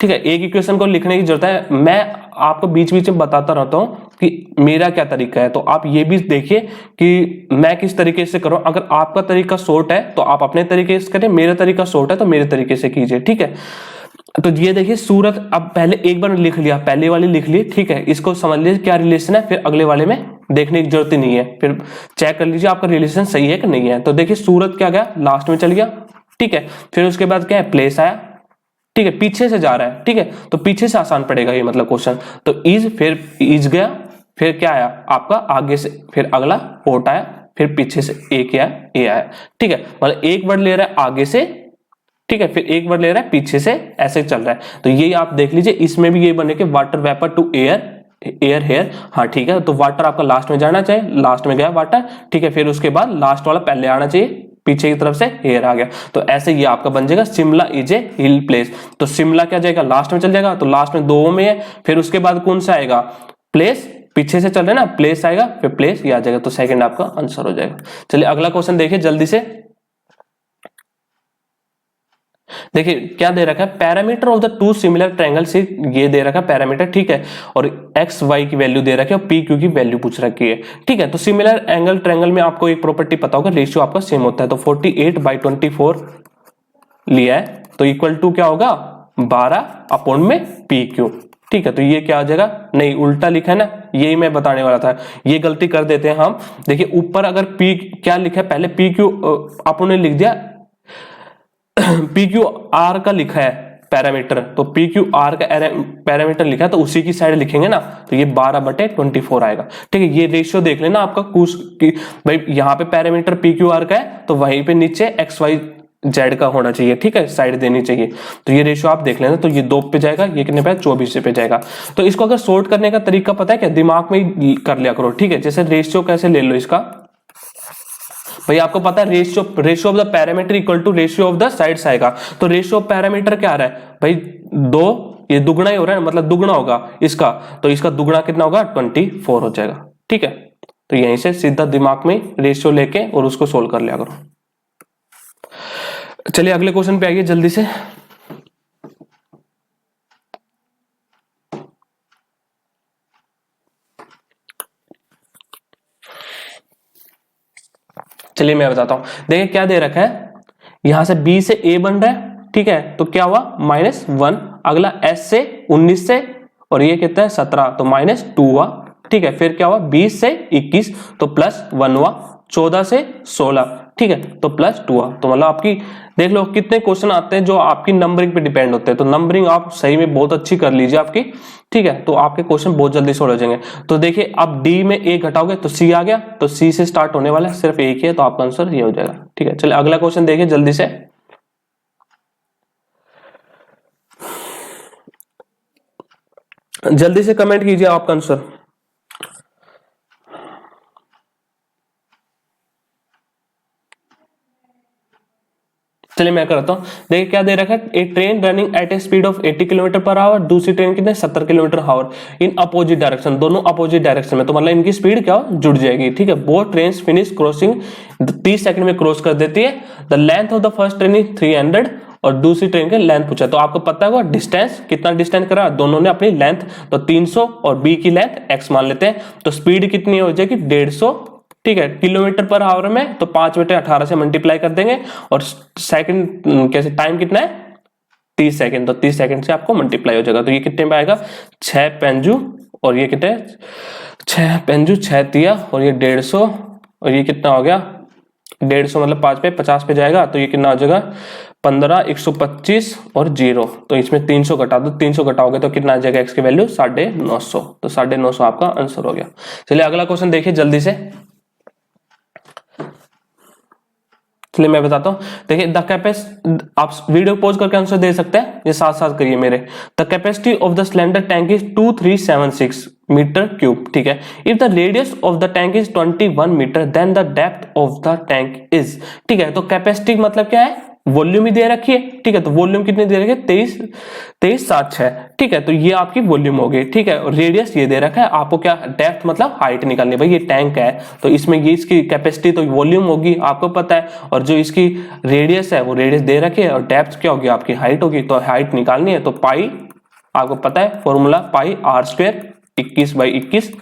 ठीक है, एक इक्वेशन को लिखने की जरूरत है, मैं आपको बीच बीच में बताता रहता हूं कि मेरा क्या तरीका है, तो आप ये भी देखिए कि मैं किस तरीके से करूं। अगर आपका तरीका शॉर्ट है तो आप अपने तरीके से करें, मेरा तरीका शॉर्ट है तो मेरे तरीके से कीजिए। ठीक है, तो ये देखिए सूरत, अब पहले एक बार लिख लिया, पहले वाली लिख ली। ठीक है, इसको समझ लीजिए क्या रिलेशन है, फिर अगले वाले में देखने की जरूरत ही नहीं है, फिर चेक कर लीजिए आपका रिलेशन सही है कि नहीं है। तो देखिए सूरत क्या गया, लास्ट में चल गया। ठीक है, फिर उसके बाद क्या है, प्लेस आया। ठीक है, पीछे से जा रहा है। ठीक है, तो पीछे से आसान पड़ेगा ये मतलब क्वेश्चन। तो इज, फिर इज गया, फिर क्या आया आपका आगे से, फिर अगला पोर्ट आया, फिर पीछे से ए क्या ए आया। ठीक है, मतलब एक वर्ड ले रहा है आगे से, ठीक है, फिर एक वर्ड ले रहा है पीछे से, ऐसे चल रहा है। तो ये आप देख लीजिए, इसमें भी ये बने कि water vapour to air, air here. हाँ ठीक है, तो वाटर आपका लास्ट में जाना चाहिए, लास्ट में गया वाटर। ठीक है, फिर उसके बाद लास्ट वाला पहले आना चाहिए, पीछे की तरफ से हेयर आ गया। तो ऐसे ये आपका बन जाएगा Shimla is a hill place. तो शिमला क्या जाएगा, लास्ट में चल जाएगा, तो लास्ट में दो में है, फिर उसके बाद कौन सा आएगा, प्लेस, पीछे से चल रहे ना, प्लेस आएगा, फिर प्लेस ये आ जाएगा। तो सेकंड आपका आंसर हो जाएगा। चलिए अगला क्वेश्चन देखिए जल्दी से। देखिए क्या दे रखा है, parameter of the two similar triangles, ये दे रखा है पैरामीटर। ठीक है, और एक्स वाई की वैल्यू दे रखी है और पी क्यू की वैल्यू पूछ रखी है। ठीक है, तो सिमिलर एंगल ट्रायंगल में आपको एक प्रॉपर्टी पता होगा, रेशियो आपका सेम होता है। तो 48/24 लिया है, तो इक्वल टू क्या होगा, 12/में पी क्यू। ठीक है, तो ये क्या आ जाएगा, नहीं उल्टा लिखा है ना, यही मैं बताने वाला था, ये गलती कर देते हैं हम। देखिए ऊपर अगर पी क्या लिखा है, पहले पी क्यू आपने लिख दिया, पी क्यू आर का लिखा है पैरामीटर, तो पी क्यू आर का पैरामीटर लिखा है, तो उसी की साइड लिखेंगे ना, तो ये 12/24 आएगा। ठीक है, ये रेशियो देख लेना आपका कुछ की, भाई यहाँ पे पैरामीटर पी क्यू आर का है, तो वहीं पे नीचे एक्स वाई जेड का होना चाहिए। ठीक है, साइड देनी चाहिए। तो ये रेशियो आप देख लेना, तो ये 2 पे जाएगा, ये कितने पे, 24 पे जाएगा। तो इसको अगर सॉर्ट करने का तरीका पता है क्या, दिमाग में ही कर लिया करो। ठीक है, जैसे रेशियो कैसे ले लो इसका, भाई आपको पता है ratio of the parameter equal to ratio of the sides आएगा। तो रेशियो ऑफ पैरामीटर क्या आ रहा है भाई, 2, ये दुगना ही हो रहा है, मतलब दुगना होगा इसका, तो इसका दुगना कितना होगा, 24 हो जाएगा। ठीक है, तो यहीं से सीधा दिमाग में रेशियो लेके और उसको सोल्व कर लिया करो। चलिए अगले क्वेश्चन पे आइए जल्दी से। चलिए मैं बताता हूं, देखिए क्या दे रखा है, यहां से बी से ए बन रहा है। ठीक है, तो क्या हुआ, -1, अगला एस से 19 से, और ये कितना है 17, तो -2 हुआ। ठीक है, फिर क्या हुआ, 20 से 21, तो +1 हुआ, 14 से 16, ठीक है, तो +2 हुआ। तो मतलब आपकी देख लो कितने क्वेश्चन आते हैं जो आपकी नंबरिंग पे डिपेंड होते हैं, तो नंबरिंग आप सही में बहुत अच्छी कर लीजिए आपकी। ठीक है, तो आपके क्वेश्चन बहुत जल्दी सॉल्व हो जाएंगे। तो देखिए अब डी में ए घटाओगे तो सी आ गया, तो सी से स्टार्ट होने वाला है, सिर्फ एक ही है, तो आपका आंसर ये हो जाएगा। ठीक है, चलिए अगला क्वेश्चन देखिए जल्दी से। जल्दी से कमेंट कीजिए आपका आंसर। चलिए मैं करता हूं, देखिए क्या दे रखा है, a train running at a speed of 80 km/h, दूसरी ट्रेन कितने 70 km/h इन अपोजिट डायरेक्शन, दोनों अपोजिट डायरेक्शन में, तो मतलब इनकी स्पीड क्या जुड़ जाएगी। ठीक है, both train finish crossing 30 second में क्रॉस कर देती है। The length of the first train is 300 और दूसरी ट्रेन के लेंथ पूछा, तो आपको पता होगा डिस्टेंस, कितना डिस्टेंस करा दोनों ने अपनी लेंथ, तो 300 और बी की लेंथ x मान लेते हैं, तो स्पीड कितनी हो जाएगी 150, ठीक है, km/h में, तो 5/18 से मल्टीप्लाई कर देंगे, और सेकंड कैसे, टाइम कितना है 30 सेकंड, तो 30 सेकंड से आपको मल्टीप्लाई हो जाएगा। तो ये कितने में आएगा, 6 पेंजू, और ये कितने 6 पेंजू 6 तिया, और ये 150, और ये कितना हो गया 150 मतलब 5 पे 50 पे जाएगा, तो ये कितना हो जाएगा 15, 125 और 0, तो इसमें 300 घटा दो, 300 घटाओगे तो कितना आ जाएगा x की वैल्यू 950, तो 950 आपका आंसर हो गया। चलिए अगला क्वेश्चन देखिए जल्दी से। चलिए मैं बताता हूं, देखिए द कैपेसिटी, आप वीडियो पॉज करके आंसर दे सकते हैं, ये साथ साथ करिए मेरे। The capacity of the cylinder tank is 2376 metre cube, ठीक है, if the radius of the tank is 21 metre then the depth of the tank is, ठीक है, तो कैपेसिटी मतलब क्या है, वॉल्यूम ही दे रखी है, ठीक है, तो वॉल्यूम कितनी दे रखी है 23,706, ठीक है, तो ये आपकी वॉल्यूम होगी, ठीक है, और रेडियस ये दे रखा है आपको, क्या डेप्थ मतलब हाइट निकालनी है, भाई ये टैंक है तो इसमें ये इसकी कैपेसिटी तो वॉल्यूम होगी आपको पता है, और जो इसकी रेडियस है वो रेडियस दे रखी है, और डेप्थ क्या होगी आपकी हाइट होगी, तो हाइट निकालनी है तो पाई आपको पता है फॉर्मूला पाई r स्क्वायर 21/21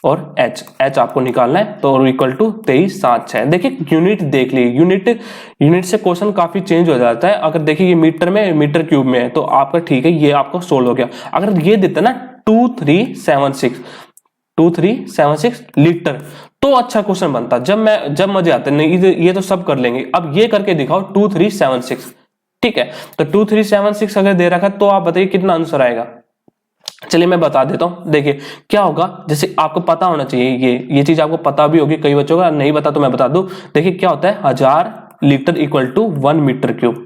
और h आपको निकालना है, तो इक्वल टू 23,706। देखिए यूनिट देख ली, यूनिट से क्वेश्चन काफी चेंज हो जाता है। अगर देखिए ये मीटर में मीटर क्यूब में है तो आपका ठीक है, ये आपको सोल्व हो गया। अगर ये देता ना 2376 लीटर तो अच्छा क्वेश्चन बनता, जब मजे आते नहीं, ये तो सब कर लेंगे, अब ये करके दिखाओ 2376, ठीक है, तो 2376 अगर दे रखा तो आप बताइए कितना आंसर आएगा। चलिए मैं बता देता हूं, देखिए क्या होगा, जैसे आपको पता होना चाहिए, ये चीज आपको पता भी होगी, कई बच्चों का नहीं पता तो मैं बता दूं। देखिए क्या होता है 1000 litre equal to 1 metre cube,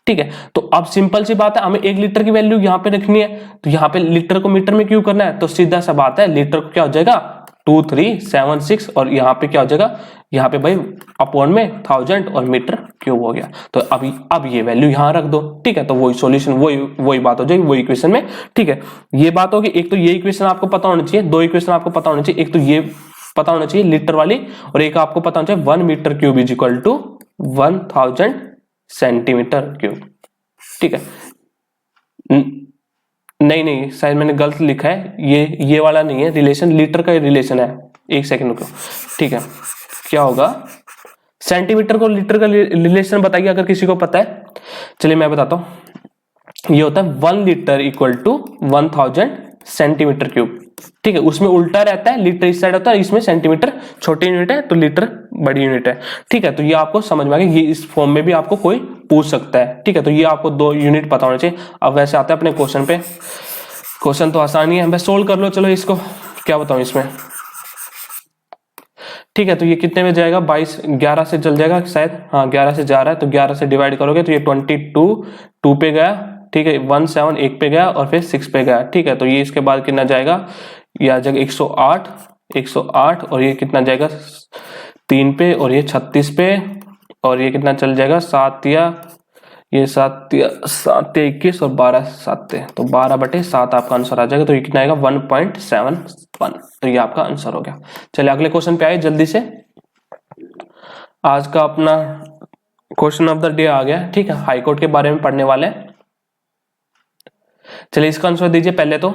ठीक है, तो अब सिंपल सी बात है, हमें 1 लीटर की वैल्यू यहां पे रखनी है, तो यहां पे लीटर को मीटर में क्यों करना है, तो सीधा सा बात है, लीटर को क्या हो जाएगा 2376, और यहाँ पे क्या हो जाएगा, यहाँ पे भाई अपॉन में 1000 और मीटर क्यूब हो गया, तो अब ये वैल्यू यहाँ रख दो, ठीक है, तो वही सॉल्यूशन वही बात हो जाएगी, वही इक्वेशन में, ठीक है, ये बात होगी। एक तो ये इक्वेशन आपको पता होना चाहिए, दो इक्वेशन आपको पता होना चाहिए, एक तो ये पता होना चाहिए लीटर वाली, और एक आपको पता होना चाहिए 1 metre cube is equal to 1000 centimetre cube, ठीक है, नहीं शायद मैंने गलत लिखा है, ये वाला नहीं है रिलेशन, लीटर का रिलेशन है, एक सेकंड रुको, ठीक है, क्या होगा सेंटीमीटर को लीटर का रिलेशन बताइए अगर किसी को पता है। चलिए मैं बताता हूं, ये होता है 1 litre equal to 1000 centimetre cube, ठीक है, उसमें उल्टा रहता है, लीटर इस साइड होता है, इसमें सेंटीमीटर छोटी यूनिट है तो लीटर बड़ी यूनिट है, ठीक है, तो ये आपको समझ में आ गया, ये इस फॉर्म में भी आपको कोई पूछ सकता है, ठीक है, तो ये आपको 2 यूनिट पता होना चाहिए। अब वैसे आते हैं अपने क्वेश्चन पे, क्वेश्चन तो आसानी है, बस सोल्व कर लो, चलो इसको क्या बताऊं इसमें, ठीक है, तो ये कितने में जाएगा 11 से चल जाएगा शायद, हाँ 11 से जा रहा है, तो 11 से डिवाइड करोगे तो ये 22 2 पे गया, ठीक है, 17 1 पे गया और फिर 6 पे गया, ठीक है, तो ये इसके बाद कितना जाएगा, ये आ जाएगा 108 और ये कितना जाएगा 3 पे, और ये 36 पे, और ये कितना चल जाएगा 7 या 21 और 12 7, तो 12/7 आपका आंसर आ जाएगा, तो ये कितना आएगा 1.71, तो ये आपका आंसर हो गया। चलिए अगले क्वेश्चन पे आए जल्दी से, आज का अपना क्वेश्चन ऑफ द डे आ गया, ठीक है, हाईकोर्ट के बारे में पढ़ने वाले हैं। चलिए इसका आंसर दीजिए पहले तो,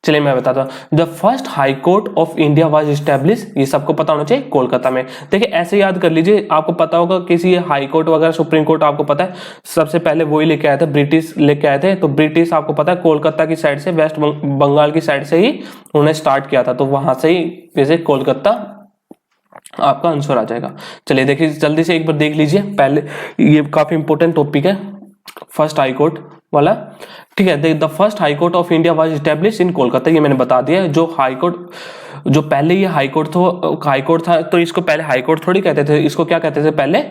चलिए मैं बताता हूं, the first high court of India was establish, ये सबको पता होना चाहिए, कोलकाता में। देखिए ऐसे याद कर लीजिए, आपको पता होगा किसी हाई कोर्ट वगैरह सुप्रीम कोर्ट आपको पता है, सबसे पहले वही लेके आए थे, ब्रिटिश लेके आए थे, तो ब्रिटिश आपको पता है कोलकाता की साइड से, वेस्ट बंगाल की साइड से ही उन्होंने स्टार्ट किया था, तो वहां से ही जैसे कोलकाता आपका आंसर आ जाएगा। चलिए देखिए जल्दी से एक बार देख लीजिए, पहले ये काफी इंपॉर्टेंट टॉपिक है फर्स्ट हाई कोर्ट वाला, ठीक है, the first high court of India was established in Kolkata, ये मैंने बता दिया है। जो हाई कोर्ट, जो पहले ये हाई कोर्ट था तो इसको पहले हाई कोर्ट थोड़ी कहते थे, इसको क्या कहते थे पहले,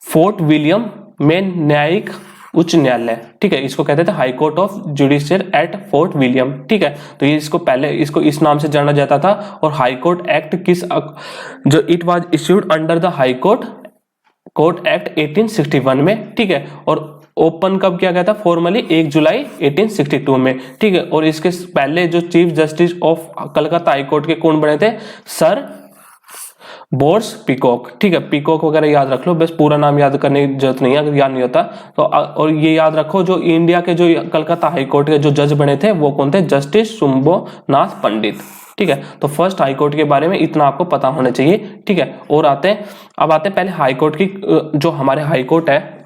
फोर्ट विलियम में न्यायिक उच्च न्यायालय, ठीक है, इसको कहते थे high court of judicial at Fort William, ठीक है, तो ये इसको पहले इसको इस नाम से जाना जाता था। और हाई कोर्ट एक्ट जो it was issued under the high court act 1861 में, ठीक है, और ओपन कब किया गया था फॉर्मली 1 जुलाई 1862 में, ठीक है, और इसके पहले जो chief justice of Calcutta high court के कौन बने थे, सर बोर्स पीकॉक, ठीक है, पीकॉक वगैरह याद रख लो, बस पूरा नाम याद करने की जरूरत नहीं है अगर याद नहीं होता तो। और ये याद रखो जो इंडिया के जो कलकत्ता हाई कोर्ट के जो जज बने थे वो कौन थे, जस्टिस शुंभोनाथ पंडित, ठीक है, तो फर्स्ट हाई कोर्ट के बारे में इतना आपको पता होना चाहिए, ठीक है। और आते हैं पहले हाई कोर्ट की, जो हमारे हाई कोर्ट है,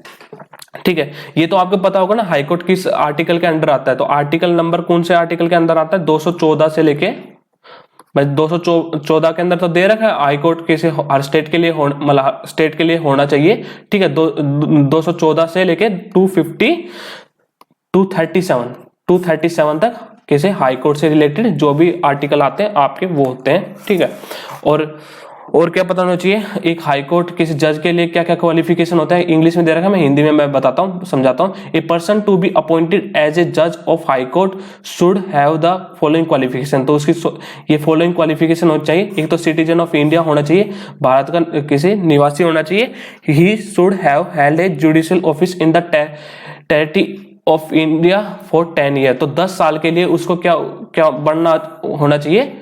ठीक है, ये तो आपको पता होगा ना हाई कोर्ट किस आर्टिकल के अंडर आता है, तो आर्टिकल नंबर कौन से आर्टिकल के अंदर आता है, 214 से लेके, भाई 214 के अंदर तो दे रखा है हाई कोर्ट किसी हर स्टेट के लिए मतलब स्टेट के लिए होना चाहिए, ठीक है, 214 से लेके 237 तक किसी हाई कोर्ट से रिलेटेड जो भी आर्टिकल आते हैं आपके वो होते हैं, ठीक है। और और क्या पता होना चाहिए, एक हाई कोर्ट किसी जज के लिए क्या क्या क्वालिफिकेशन होता है, इंग्लिश में दे रखा है, मैं हिंदी में मैं बताता हूँ, समझाता हूँ। A person to be appointed as a जज of high court should have the following qualification. तो उसकी ये फॉलोइंग क्वालिफिकेशन होनी चाहिए। एक तो सिटीजन ऑफ इंडिया होना चाहिए, भारत का किसी निवासी होना चाहिए। ही should have held a judicial office in the territory of India for 10 year. तो 10 साल के लिए उसको क्या क्या बनना होना चाहिए,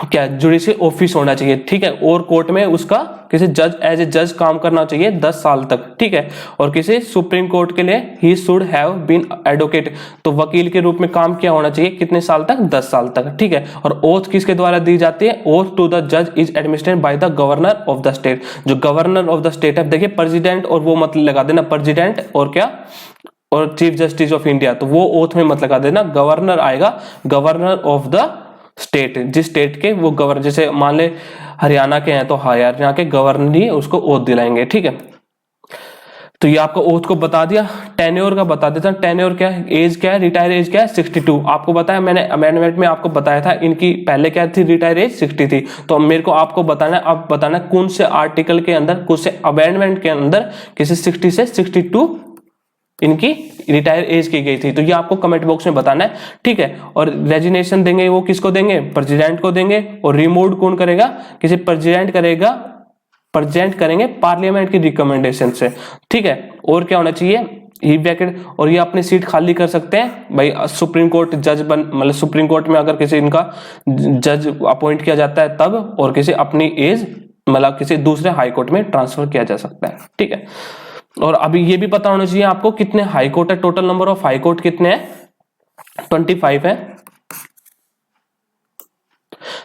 क्या जुडिशियल ऑफिस होना चाहिए, ठीक है। और कोर्ट में उसका किसी जज एज ए जज काम करना चाहिए 10 साल तक, ठीक है। और किसी सुप्रीम कोर्ट के लिए ही शुड हैव बीन एडवोकेट, तो वकील के रूप में काम किया होना चाहिए कितने साल तक, 10 साल तक, ठीक है। और ओथ किसके द्वारा दी जाती है, ओथ टू द जज is administrated by the governor of the state. जो गवर्नर ऑफ द स्टेट है, देखिए प्रेसिडेंट और वो मत लगा देना, प्रेसिडेंट और क्या और चीफ जस्टिस ऑफ इंडिया, तो वो ओथ में मत लगा देना, गवर्नर आएगा, गवर्नर ऑफ द स्टेट, जिस स्टेट के वो गवर्नर, जैसे मान ले हरियाणा के हैं तो हरियाणा के गवर्नर ही उसको ओथ दिलाएंगे, ठीक है। तो ये आपको ओथ को बता दिया। टेन्योर का बता देता हूं, टेन्योर क्या है, एज क्या है, रिटायर एज क्या है, 62। आपको बताया मैंने अमेंडमेंट में आपको बताया था, इनकी पहले क्या थी, रिटायर एज 60 थी। तो मेरे को आपको बताना है, अब बताना है कौन से आर्टिकल के अंदर, कौन से अमेंडमेंट के अंदर किसी 60 से 62 इनकी रिटायर एज की गई थी। तो ये आपको कमेंट बॉक्स में बताना है, ठीक है। और रेजिग्नेशन देंगे वो किसको देंगे, प्रेसिडेंट को देंगे। और रिमूव कौन करेगा, किसी प्रेसिडेंट करेगा, प्रेजेंट करेंगे पार्लियामेंट की रिकमेंडेशन से, ठीक है। और क्या होना चाहिए, ही ब्रैकेट, और ये अपनी सीट खाली कर सकते हैं भाई, सुप्रीम कोर्ट जज बन, मतलब सुप्रीम कोर्ट में अगर किसी इनका जज अपॉइंट किया जाता है तब, और किसी अपनी एज मतलब किसी दूसरे हाई कोर्ट में ट्रांसफर किया जा सकता है, ठीक है। और अभी ये भी पता होना चाहिए आपको कितने हाई कोर्ट है, total number of high court कितने हैं, 25 है।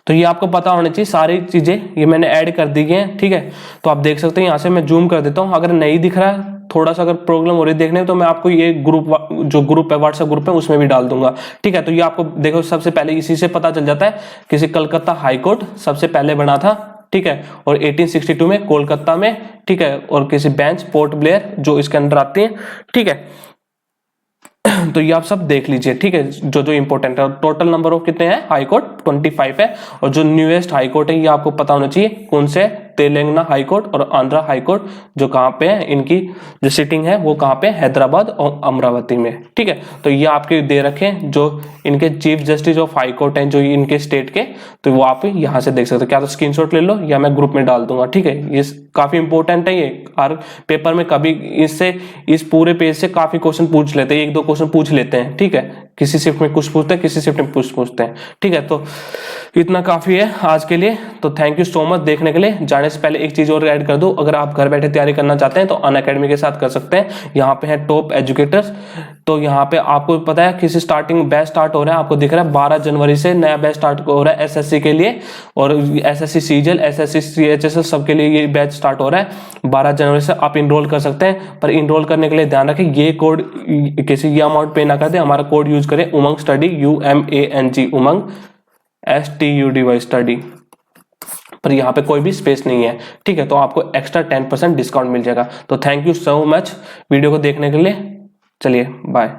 तो ये आपको पता होना चाहिए, सारी चीजें ये मैंने ऐड कर दी हैं, ठीक है। तो आप देख सकते हैं, यहां से मैं जूम कर देता हूं, अगर नहीं दिख रहा है, थोड़ा सा अगर प्रॉब्लम हो रही है देखने में, तो मैं आपको ये ग्रुप, जो ग्रुप है व्हाट्सएप ग्रुप है, उसमें भी डाल दूंगा, ठीक है। तो ये आपको देखो, सबसे पहले इसी से पता चल जाता है, किसी कलकत्ता हाई कोर्ट सबसे पहले बना था, ठीक है। और 1862 में कोलकाता में, ठीक है। और किसी बेंच पोर्ट ब्लेयर जो इसके अंदर आती है, ठीक है। तो ये आप सब देख लीजिए, ठीक है, जो जो इंपॉर्टेंट है। टोटल नंबर ऑफ कितने हैं हाई कोर्ट, 25 है। और जो न्यूएस्ट हाई कोर्ट है ये आपको पता होना चाहिए कौन से, तेलंगाना हाई कोर्ट और आंध्रा हाई कोर्ट, जो कहाँ पे है, इनकी जो सिटिंग है वो कहाँ पे, हैदराबाद और अमरावती में, ठीक है। तो ये आपके दे रखे जो इनके chief justice of high court हैं जो इनके स्टेट के, तो वो आप यहाँ से देख सकते हो। क्या तो स्क्रीनशॉट ले लो या मैं ग्रुप में डाल दूंगा, ठीक है। ये काफी इंपॉर्टेंट है, ये हर पेपर में कभी इससे, इस पूरे पेज से काफी क्वेश्चन पूछ लेते हैं, 1-2 क्वेश्चन पूछ लेते हैं, ठीक है। किसी शिफ्ट में कुछ पूछते हैं, किसी शिफ्ट में कुछ पूछते हैं, ठीक है। तो इतना काफी है आज के लिए। तो थैंक यू सो मच देखने के लिए। जाने से पहले एक चीज और ऐड कर दूं, अगर आप घर बैठे तैयारी करना चाहते हैं तो अनअकैडमी के साथ कर सकते हैं। यहाँ पे है टॉप एजुकेटर्स, तो यहाँ पे आपको पता है किसी स्टार्टिंग बैच स्टार्ट हो रहा है, आपको दिख रहा है 12 जनवरी से नया बैच स्टार्ट हो रहा है एसएससी के लिए, और एसएससी सीजीएल, एसएससी सीएचएसएल सबके लिए ये बैच स्टार्ट हो रहा है 12 जनवरी से। आप इनरोल कर सकते हैं, पर इनरोल करने के लिए ध्यान रखें ये कोड, किसी ये अमाउंट पे ना कर दे, हमारा कोड यूज करें उमंग स्टडी, UMANG उमंग STUDY स्टडी, पर यहाँ पे कोई भी स्पेस नहीं है, ठीक है। तो आपको एक्स्ट्रा 10% डिस्काउंट मिल जाएगा। तो thank you so much video को देखने के लिए, चलिए बाय।